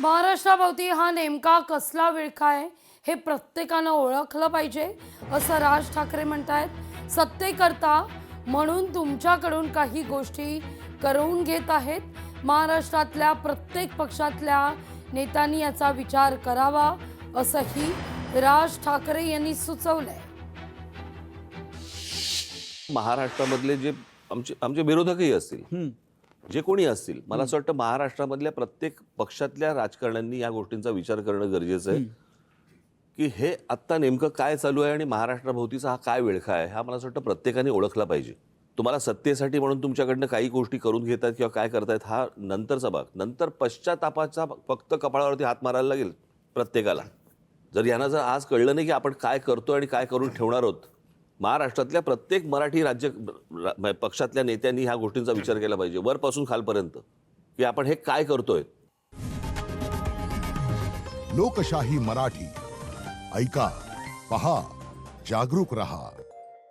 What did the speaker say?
महाराष्ट्राभोवती हा नेमका कसला विळखा आहे हे प्रत्येकानं ओळखलं पाहिजे असं राज ठाकरे म्हणतायत। सत्तेकरता म्हणून तुमच्याकडून काही गोष्टी करून घेत आहेत। महाराष्ट्रातल्या प्रत्येक पक्षातल्या नेत्यांनी याचा विचार करावा असंही राज ठाकरे यांनी सुचवलंय। महाराष्ट्रामधले जे आमचे विरोधकही असतील, जे कोणी असतील, मला असं वाटतं महाराष्ट्रामधल्या प्रत्येक पक्षातल्या राजकारण्यांनी या गोष्टींचा विचार करणं गरजेचं आहे की हे आत्ता नेमकं काय चालू आहे आणि महाराष्ट्राभोवतीचा हा काय विळखा आहे हा मला असं वाटतं प्रत्येकाने ओळखला पाहिजे। तुम्हाला सत्तेसाठी म्हणून तुमच्याकडनं काही गोष्टी करून घेतात किंवा काय करतायत हा नंतरचा भाग, नंतर पश्चातापाचा फक्त कपाळावरती हात मारायला लागेल प्रत्येकाला। जर यांना जर आज कळलं नाही की आपण काय करतो आणि काय करून ठेवणार आहोत, महाराष्ट्रातल्या प्रत्येक मराठी पक्षातल्या नेत्यांनी ह्या गोष्टींचा विचार केला पाहिजे वरपासून खालपर्यंत की आपण हे काय करतोय। लोकशाही मराठी ऐका, पहा, जागरूक रहा।